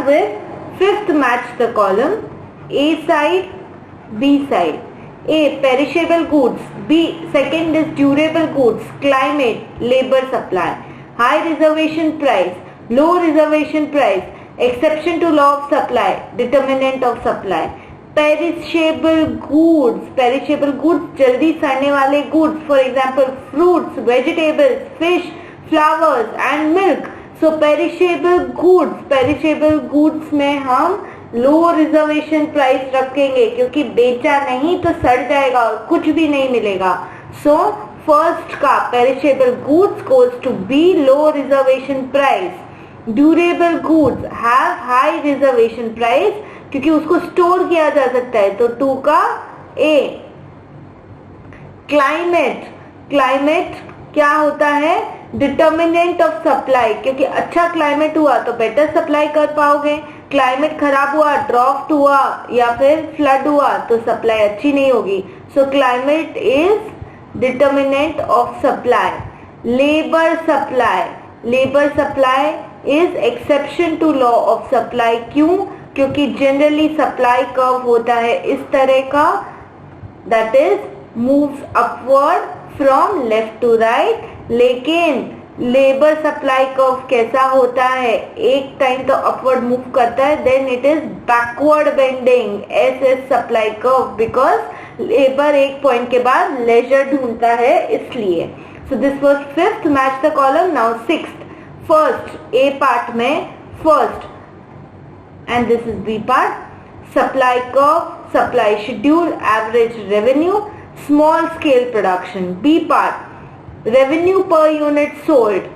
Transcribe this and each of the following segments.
with fifth, match the column. A side, B side. A, perishable goods. B, second is durable goods, climate, labor supply. High reservation price, low reservation price, exception to law of supply, determinant of supply. Perishable goods, जल्दी सड़ने वाले goods, for example fruits, vegetables, fish, flowers and milk. So perishable goods में हम लो reservation price रखेंगे क्योंकि बेचा नहीं तो सड़ जाएगा और कुछ भी नहीं मिलेगा. सो फर्स्ट का perishable goods goes to be, low reservation price. Durable goods have high reservation price क्योंकि उसको स्टोर किया जा सकता है, तो 2 का ए. क्लाइमेट क्या होता है? डिटर्मिनेंट ऑफ सप्लाई, क्योंकि अच्छा क्लाइमेट हुआ तो बेटर सप्लाई कर पाओगे. क्लाइमेट खराब हुआ, ड्राफ्ट हुआ या फिर फ्लड हुआ तो सप्लाई अच्छी नहीं होगी. So climate is determinant of supply. Labour supply is exception to law of supply. क्यों? क्योंकि जनरली सप्लाई कर्व होता है इस तरह का, that is moves upward from left to right. लेकिन लेबर सप्लाई कर्व कैसा होता है? एक टाइम तो अपवर्ड मूव करता है, then it is backward bending, S supply curve, because labour एक पॉइंट के बाद लेजर ढूंढता है इसलिए. So this was fifth, match the column. Now sixth. First A part में first and this is B part. Supply curve, supply schedule, average revenue, small scale production. B part, revenue per unit sold,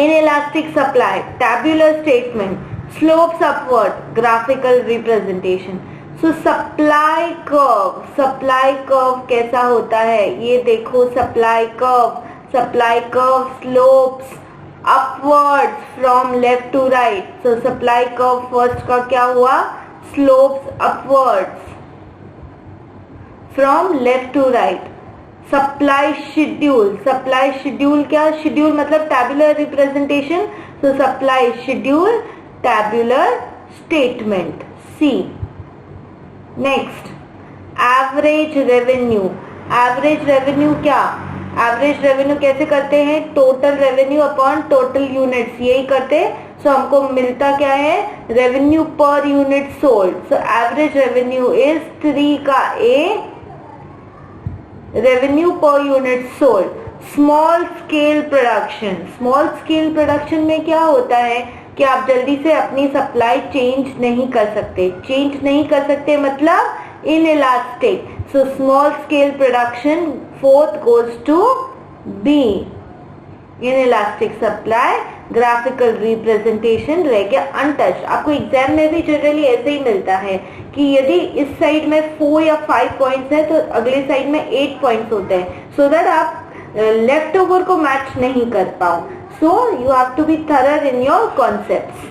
inelastic supply, tabular statement, slopes upward, graphical representation. So supply curve कैसा होता है? ये देखो supply curve slopes upwards from left to right. So supply curve first का क्या हुआ? Slopes upwards from left to right. Supply schedule क्या? Schedule मतलब tabular representation. So supply schedule, tabular statement. C. Next, average revenue क्या? Average revenue कैसे करते हैं? Total revenue upon total units, यही करते. सो हमको मिलता क्या है? Revenue per unit sold. So average revenue is 3 का ए, revenue per unit sold. Small scale production में क्या होता है कि आप जल्दी से अपनी सप्लाई चेंज नहीं कर सकते मतलब inelastic. So small scale production, fourth goes to B. Inelastic supply, graphical representation रह गया untouched. आपको एग्जाम में भी जनरली ऐसे ही मिलता है कि यदि इस साइड में 4 या 5 पॉइंट्स है तो अगले साइड में 8 पॉइंट्स होते हैं, सो दैट आप लेफ्ट ओवर को मैच नहीं कर पाओ. So you have to be thorough in your concepts.